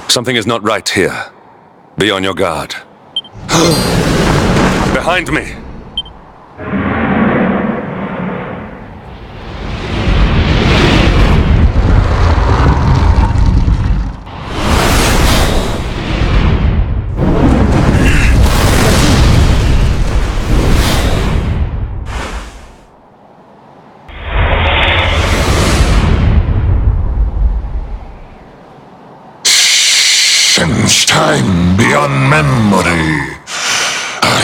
Something is not right here. Be on your guard. Behind me! Since time beyond memory, I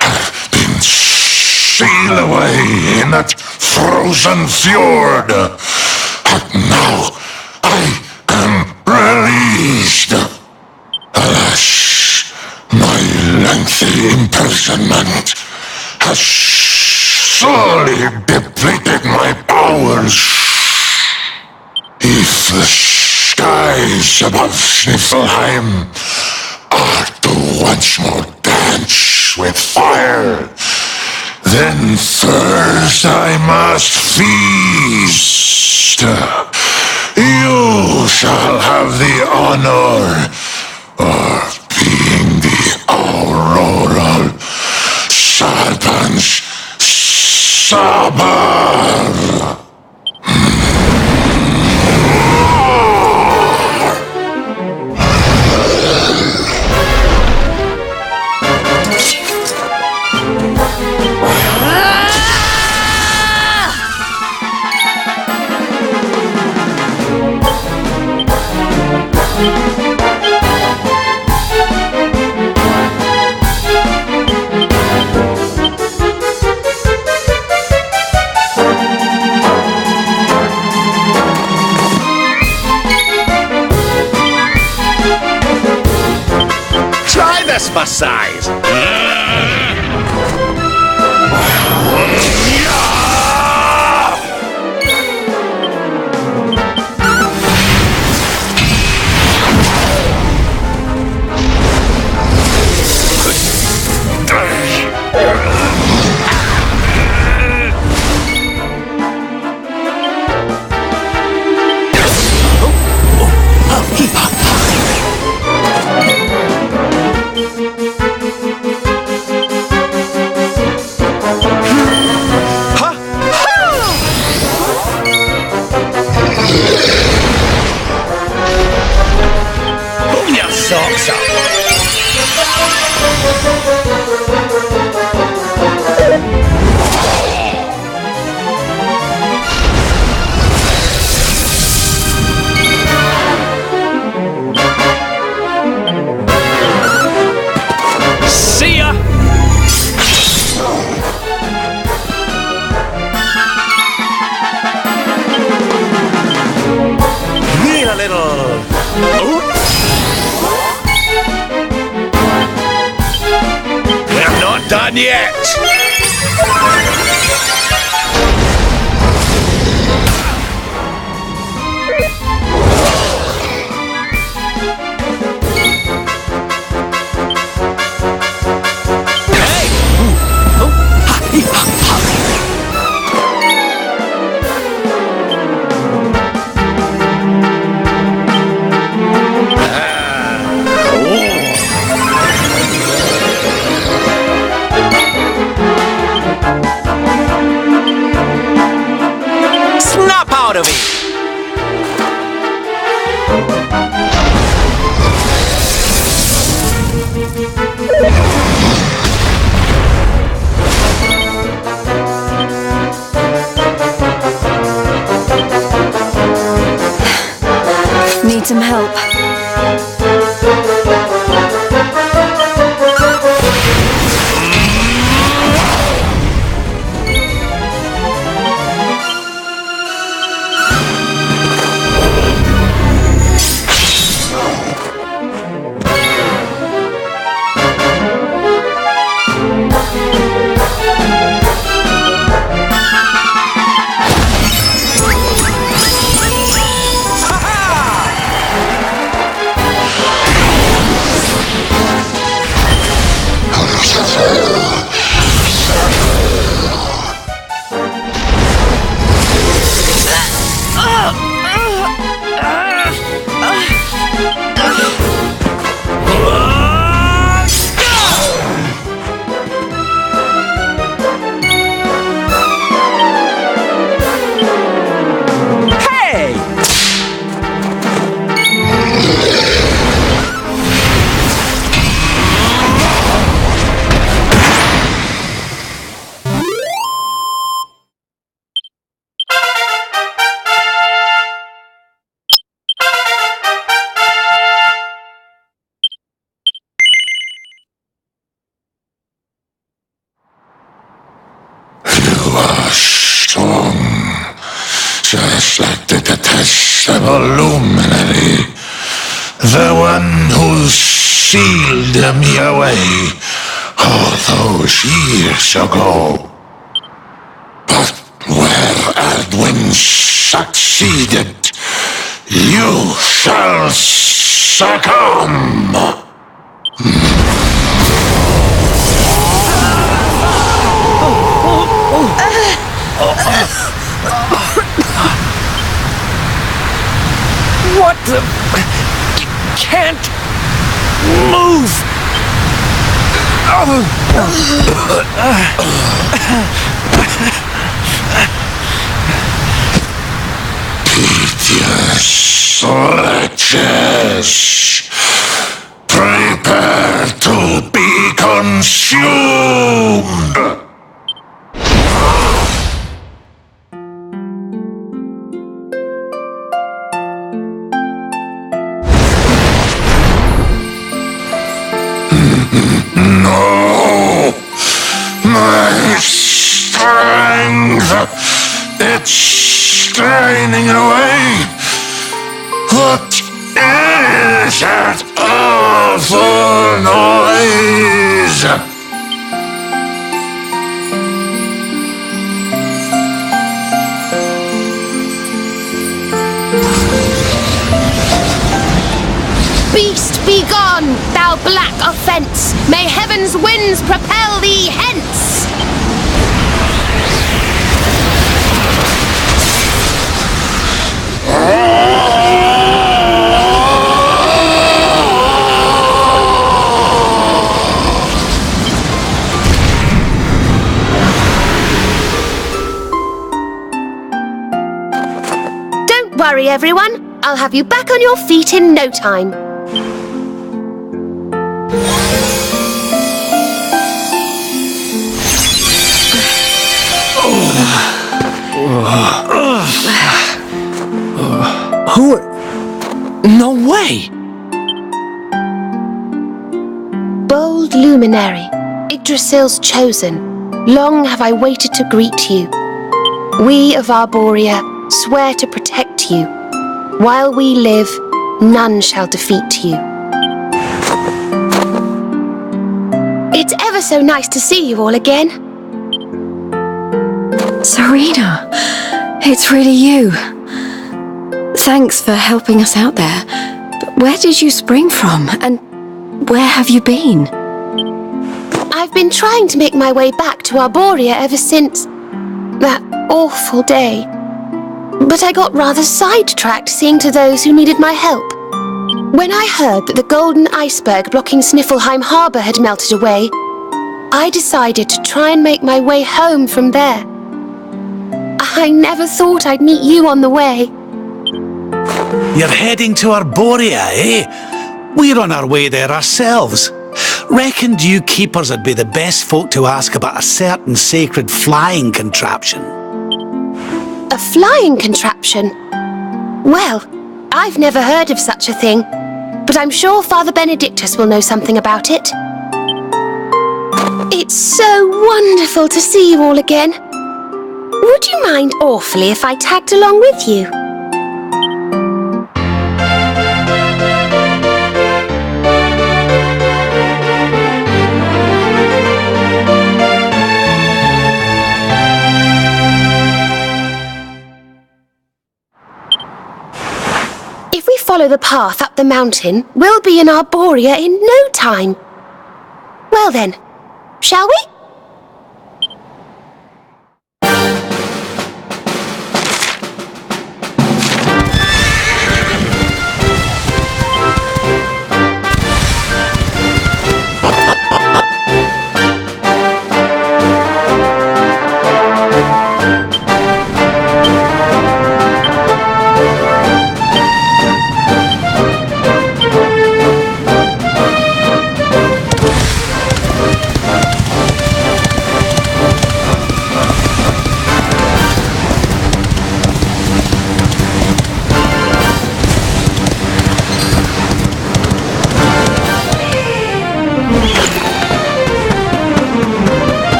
have been sealed away in that frozen fjord. But now I am released. Alas, my lengthy imprisonment has slowly depleted my powers. If the skies above Sniffelheim are to once more dance with fire, then first I must feast. You shall have the honor of being the auroral serpent's sabber. For size. Done yet! Out of it. Need some help. just like the detestable luminary, the one who sealed me away all those years ago. But where Edwin succeeded, you shall succumb. What the... Can't move! Piteous wretches, prepare to be consumed! No! My strength! It's straining away! What is that awful noise? Beast, be gone, thou black offence! May heaven's winds propel thee hence! Don't worry, everyone. I'll have you back on your feet in no time. No way! Bold luminary, Yggdrasil's chosen, long have I waited to greet you. We of Arborea swear to protect you. While we live, none shall defeat you. It's ever so nice to see you all again. Serena, it's really you. Thanks for helping us out there. But where did you spring from? And where have you been? I've been trying to make my way back to Arborea ever since that awful day. But I got rather sidetracked seeing to those who needed my help. When I heard that the golden iceberg blocking Sniffelheim Harbour had melted away, I decided to try and make my way home from there. I never thought I'd meet you on the way. You're heading to Arborea, eh? We're on our way there ourselves. Reckoned you keepers would be the best folk to ask about a certain sacred flying contraption. A flying contraption? Well, I've never heard of such a thing, but I'm sure Father Benedictus will know something about it. It's so wonderful to see you all again. Would you mind awfully if I tagged along with you? If we follow the path up the mountain, we'll be in Arborea in no time. Well then, shall we?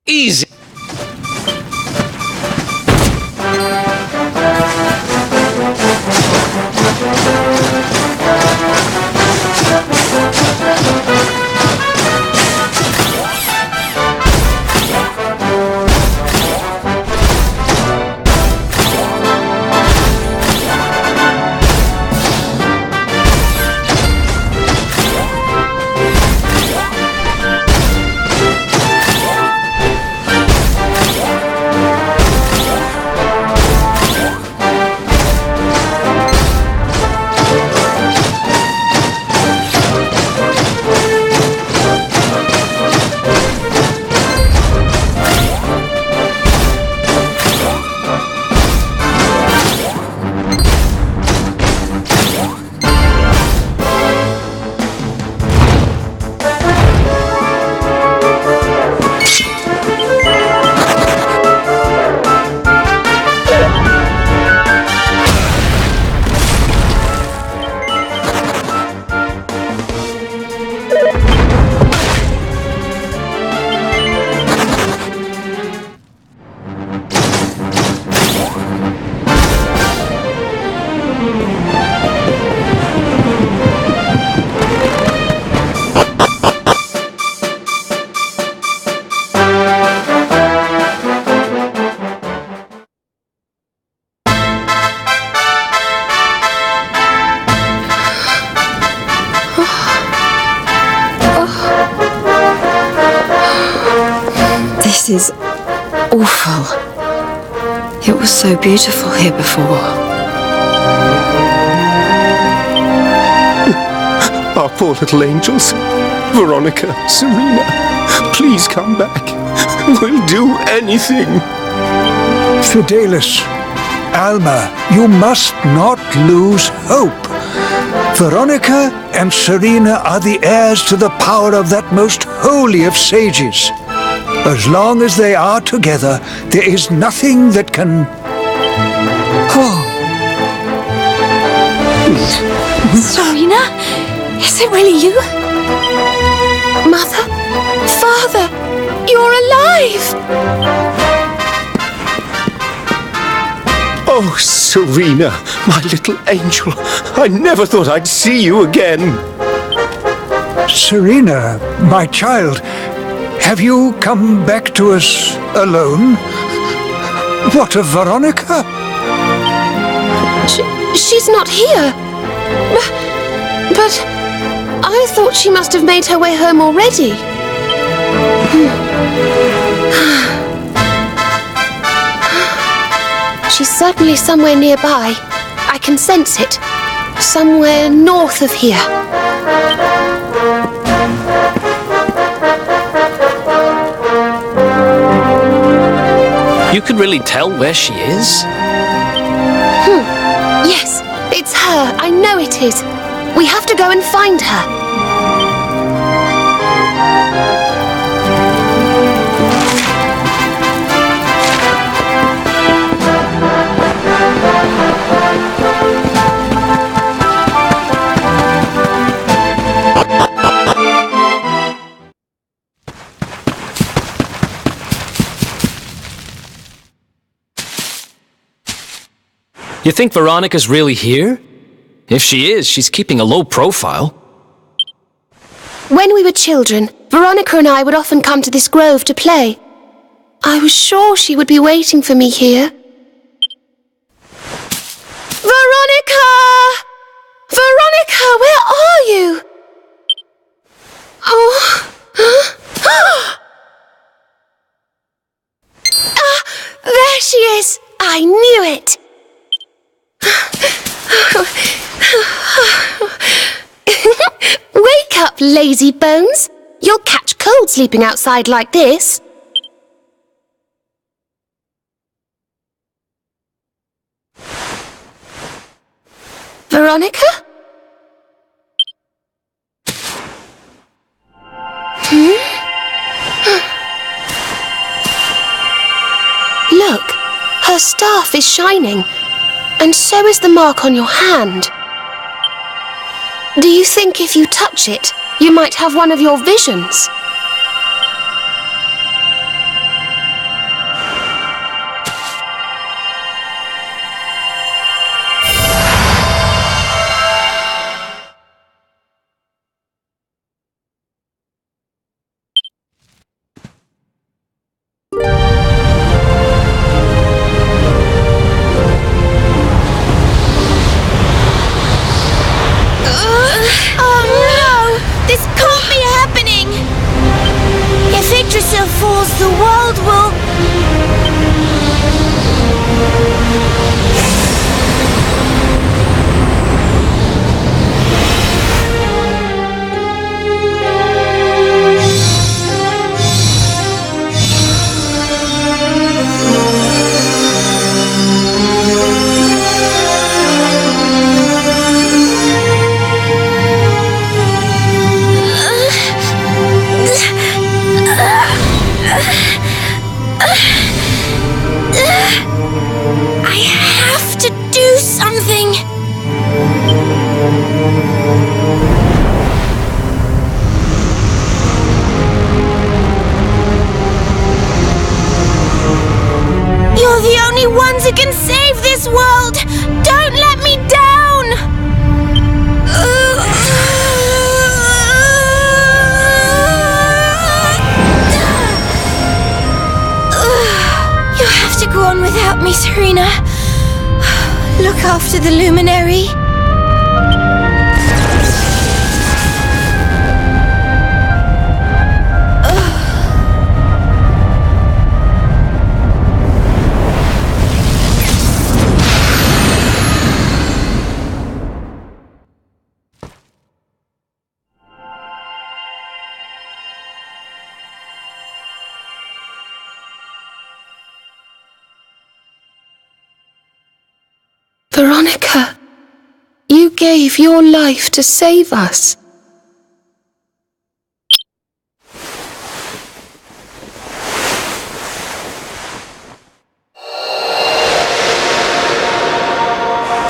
Easy. This is awful. It was so beautiful here before. Our poor little angels. Veronica, Serena, please come back. We'll do anything. Fidelis, Alma, you must not lose hope. Veronica and Serena are the heirs to the power of that most holy of sages. As long as they are together, there is nothing that can... Oh. Serena? Is it really you? Mother? Father? You're alive! Oh, Serena, my little angel. I never thought I'd see you again. Serena, my child, have you come back to us alone? What of Veronica? She's not here. But I thought she must have made her way home already. She's certainly somewhere nearby. I can sense it. Somewhere north of here. You could really tell where she is? Yes, it's her. I know it is. We have to go and find her. You think Veronica's really here? If she is, she's keeping a low profile. When we were children, Veronica and I would often come to this grove to play. I was sure she would be waiting for me here. Veronica! Veronica, where are you? Oh. There she is! I knew it! Wake up, lazy bones! You'll catch cold sleeping outside like this. Veronica? Look, her staff is shining, and so is the mark on your hand. Do you think if you touch it, you might have one of your visions? else the world will... I have to do something. You're the only ones who can save this world. Don't let me down. You have to go on without me, Serena. Look after the luminary. Veronica, you gave your life to save us.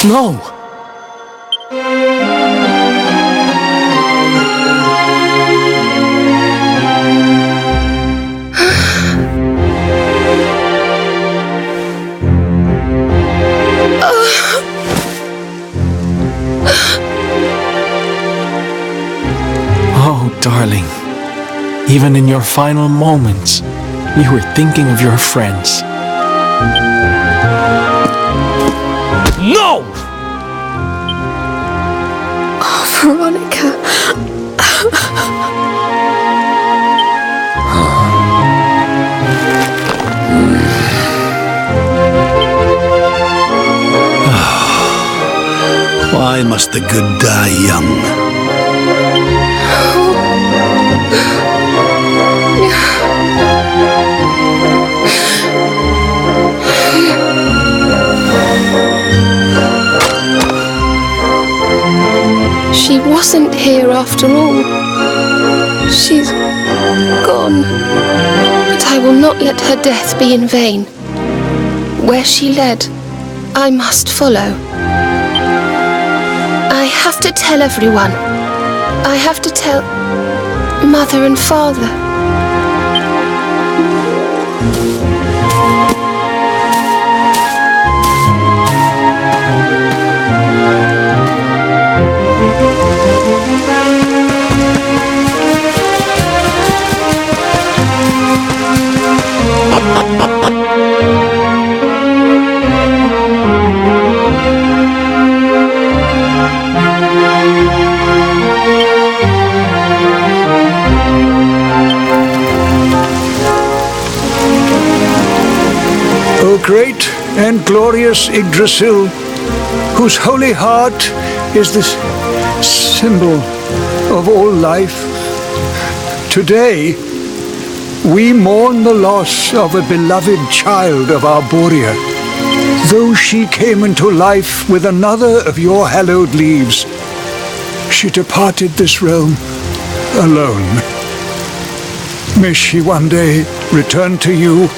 No! Oh, darling. Even in your final moments, you were thinking of your friends. No! Oh, Veronica. Why must the good die young? She wasn't here after all. She's gone. But I will not let her death be in vain. Where she led, I must follow. I have to tell everyone. I have to tell Mother and Father. O great and glorious Yggdrasil, whose holy heart is the symbol of all life, today we mourn the loss of a beloved child of Arborea. Though she came into life with another of your hallowed leaves, she departed this realm alone. May she one day return to you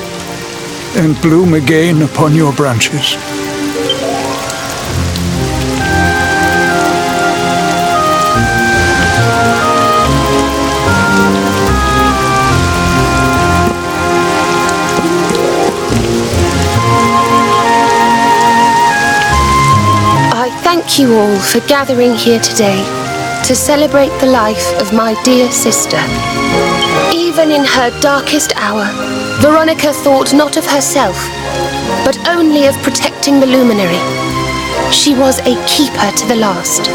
and bloom again upon your branches. I thank you all for gathering here today to celebrate the life of my dear sister. Even in her darkest hour, Veronica thought not of herself, but only of protecting the luminary. She was a keeper to the last.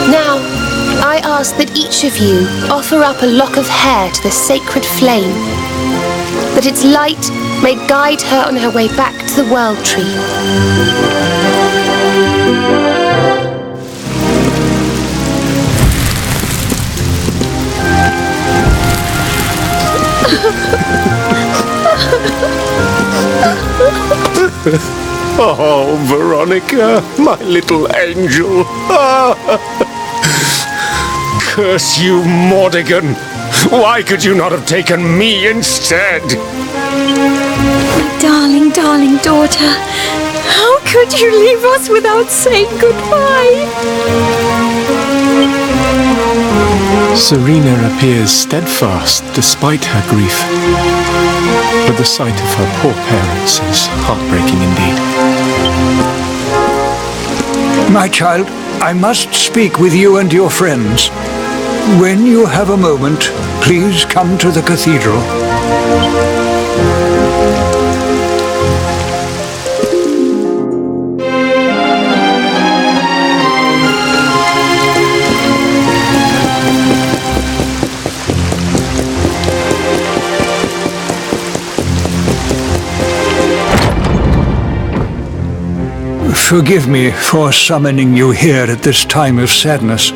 Now, I ask that each of you offer up a lock of hair to the sacred flame, that its light may guide her on her way back to the World Tree. Oh, Veronica, my little angel. Curse you, Mordigan. Why could you not have taken me instead? Darling, darling daughter, how could you leave us without saying goodbye? Serena appears steadfast despite her grief. But the sight of her poor parents is heartbreaking indeed. My child, I must speak with you and your friends. When you have a moment, please come to the cathedral. Forgive me for summoning you here at this time of sadness,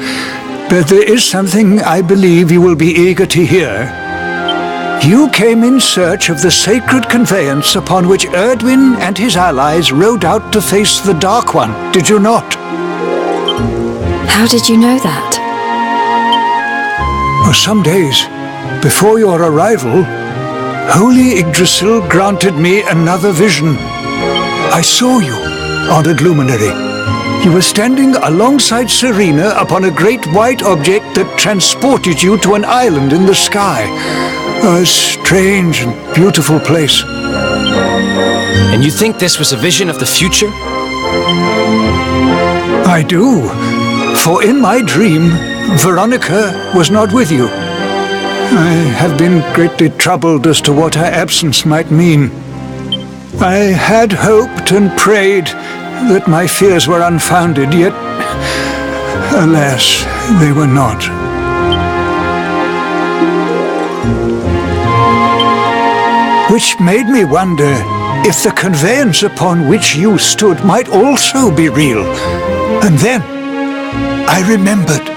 but there is something I believe you will be eager to hear. You came in search of the sacred conveyance upon which Erdwin and his allies rode out to face the Dark One, did you not? How did you know that? For some days before your arrival, Holy Yggdrasil granted me another vision. I saw you, Honored Luminary. You were standing alongside Serena upon a great white object that transported you to an island in the sky. A strange and beautiful place. And you think this was a vision of the future? I do, for in my dream, Veronica was not with you. I have been greatly troubled as to what her absence might mean. I had hoped and prayed that my fears were unfounded, yet, alas, they were not. Which made me wonder if the conveyance upon which you stood might also be real. And then I remembered.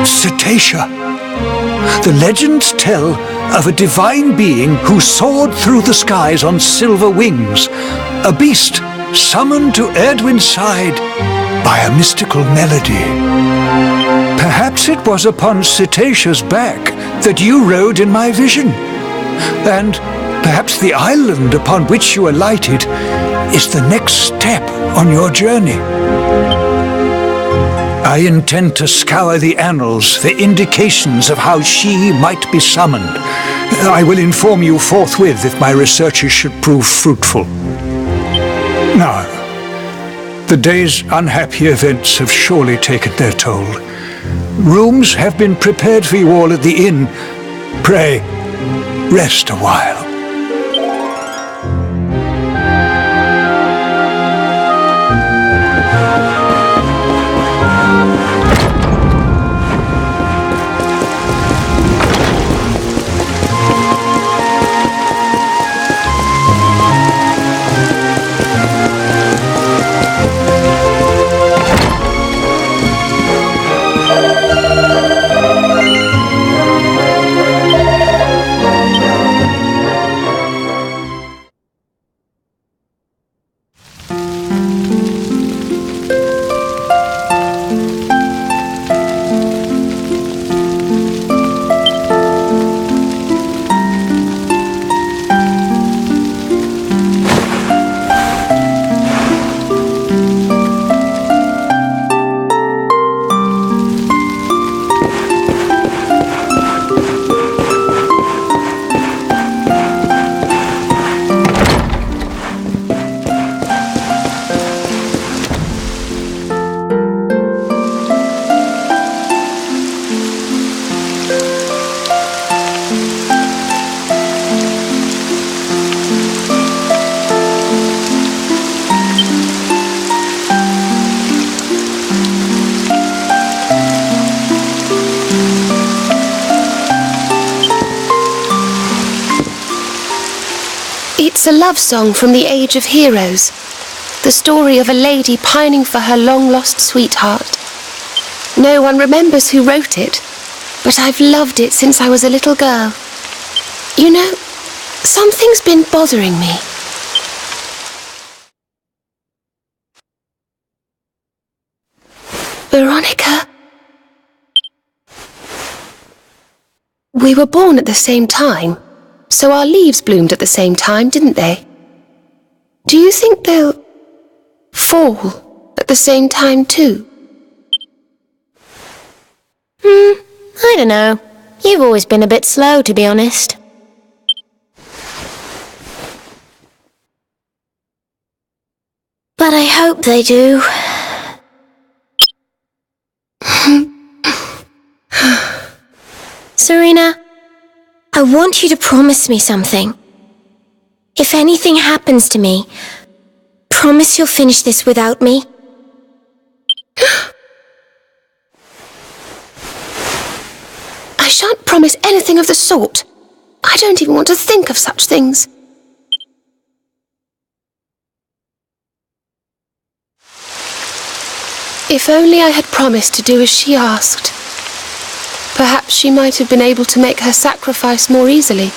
Cetacea. The legends tell of a divine being who soared through the skies on silver wings, a beast summoned to Erdwin's side by a mystical melody. Perhaps it was upon Cetacea's back that you rode in my vision, and perhaps the island upon which you alighted is the next step on your journey. I intend to scour the annals for indications of how she might be summoned. I will inform you forthwith if my researches should prove fruitful. Now, the day's unhappy events have surely taken their toll. Rooms have been prepared for you all at the inn. Pray, rest a while. It's a love song from the Age of Heroes. The story of a lady pining for her long-lost sweetheart. No one remembers who wrote it, but I've loved it since I was a little girl. You know, something's been bothering me. Veronica? We were born at the same time, so our leaves bloomed at the same time, didn't they? Do you think they'll fall at the same time too? I don't know. You've always been a bit slow, to be honest. But I hope they do. Serena, I want you to promise me something. If anything happens to me, promise you'll finish this without me. I shan't promise anything of the sort. I don't even want to think of such things. If only I had promised to do as she asked. Perhaps she might have been able to make her sacrifice more easily.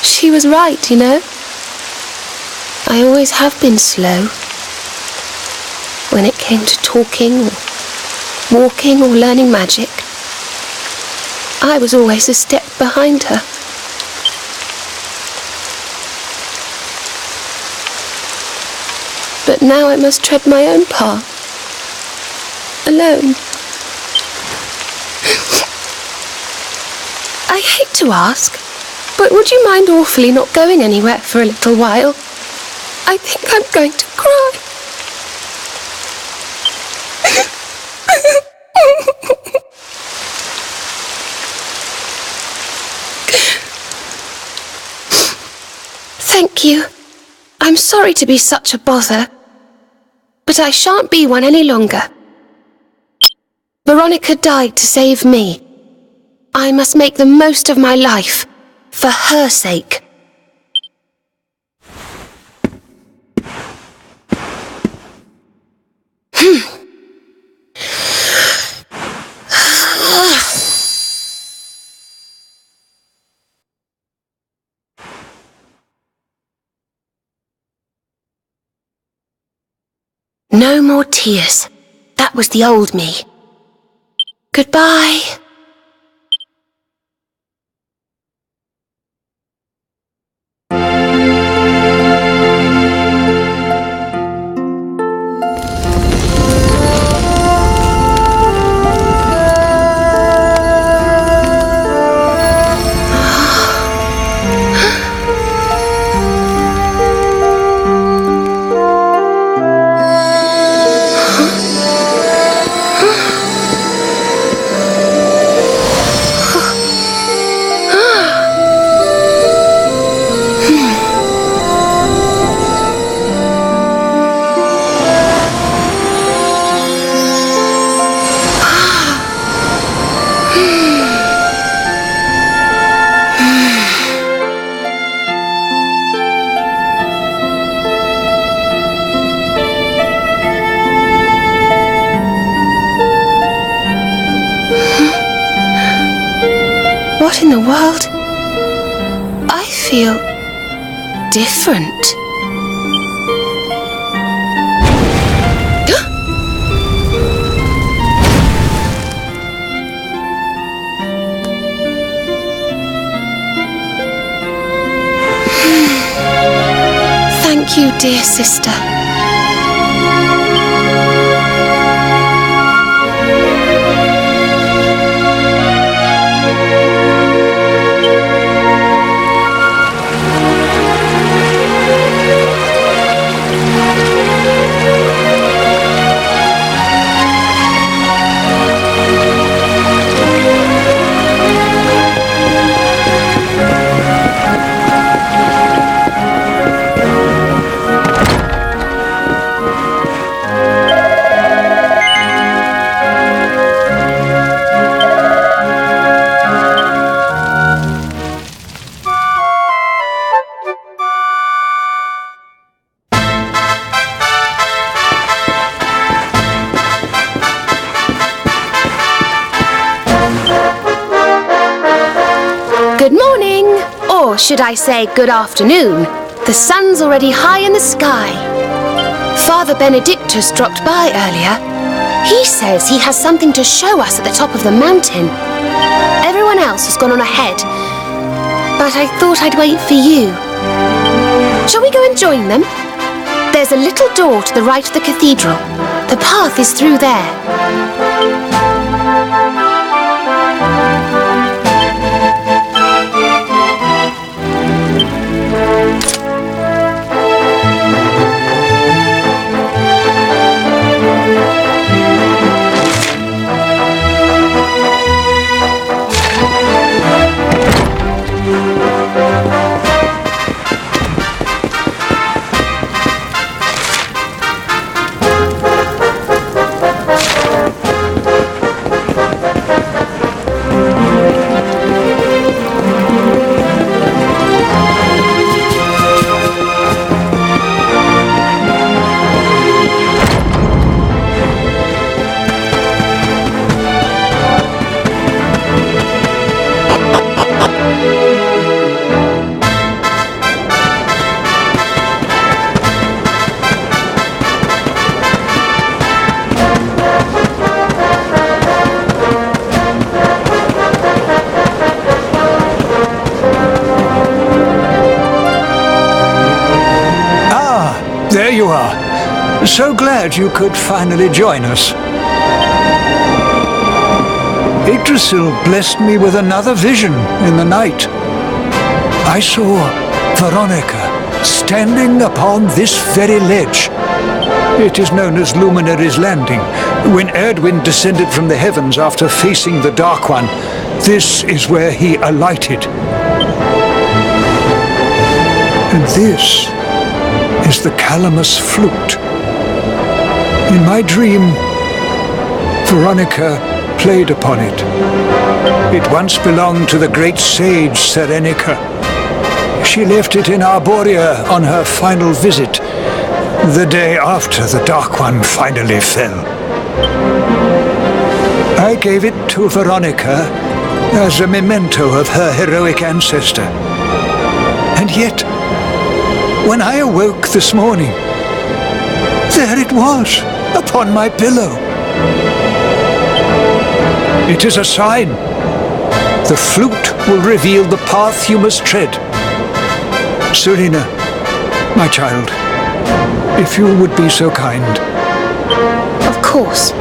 She was right, you know. I always have been slow. When it came to talking or walking or learning magic, I was always a step behind her. But now I must tread my own path. Alone. I hate to ask, but would you mind awfully not going anywhere for a little while? I think I'm going to cry. Thank you. I'm sorry to be such a bother, but I shan't be one any longer. Veronica died to save me. I must make the most of my life, for her sake. No more tears. That was the old me. Goodbye. What in the world? I feel different. Thank you, dear sister. Good morning, or should I say good afternoon. The sun's already high in the sky. Father Benedictus dropped by earlier. He says he has something to show us at the top of the mountain. Everyone else has gone on ahead, but I thought I'd wait for you. Shall we go and join them? There's a little door to the right of the cathedral. The path is through there. There you are. So glad you could finally join us. Yggdrasil blessed me with another vision in the night. I saw Veronica standing upon this very ledge. It is known as Luminary's Landing. When Erdwin descended from the heavens after facing the Dark One, this is where he alighted. And this is the Calamus flute. In my dream, Veronica played upon it. It once belonged to the great sage Serenica. She left it in Arborea on her final visit, the day after the Dark One finally fell. I gave it to Veronica as a memento of her heroic ancestor. And yet, when I awoke this morning, there it was, upon my pillow. It is a sign. The flute will reveal the path you must tread. Serena, my child, if you would be so kind. Of course.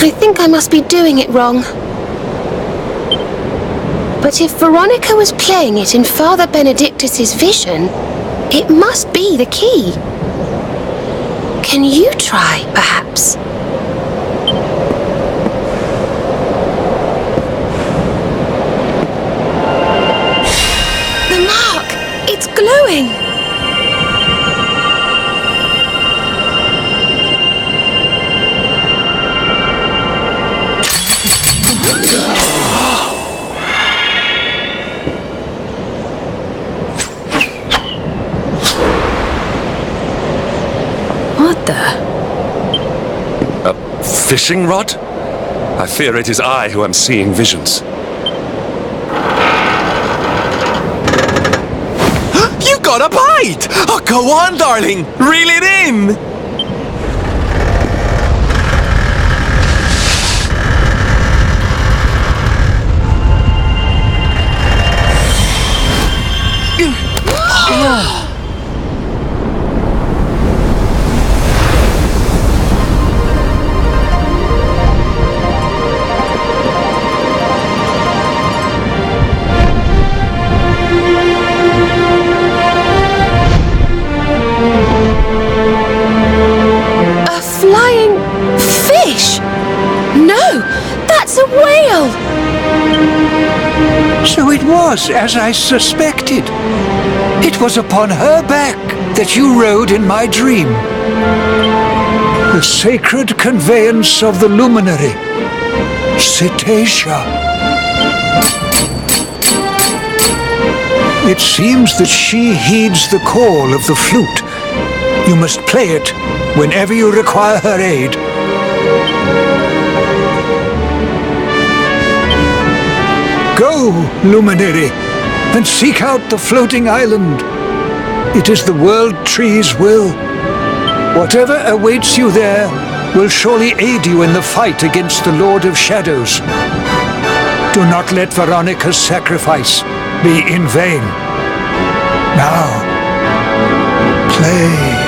I think I must be doing it wrong. But if Veronica was playing it in Father Benedictus's vision, it must be the key. Can you try, perhaps? The mark! It's glowing! A fishing rod? I fear it is I who am seeing visions. You got a bite! Oh, go on, darling! Reel it in! So it was as I suspected. It was upon her back that you rode in my dream. The sacred conveyance of the luminary. Cetacea. It seems that she heeds the call of the flute. You must play it whenever you require her aid. Go, luminary, and seek out the floating island. It is the world tree's will. Whatever awaits you there will surely aid you in the fight against the Lord of Shadows. Do not let Veronica's sacrifice be in vain. Now, play.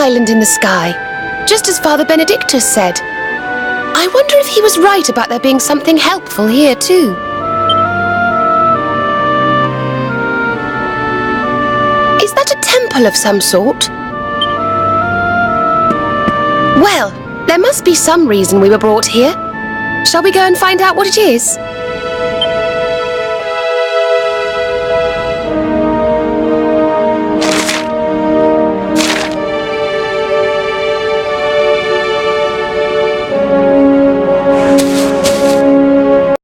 Island in the sky, just as Father Benedictus said. I wonder if he was right about there being something helpful here too. Is that a temple of some sort? Well, there must be some reason we were brought here. Shall we go and find out what it is?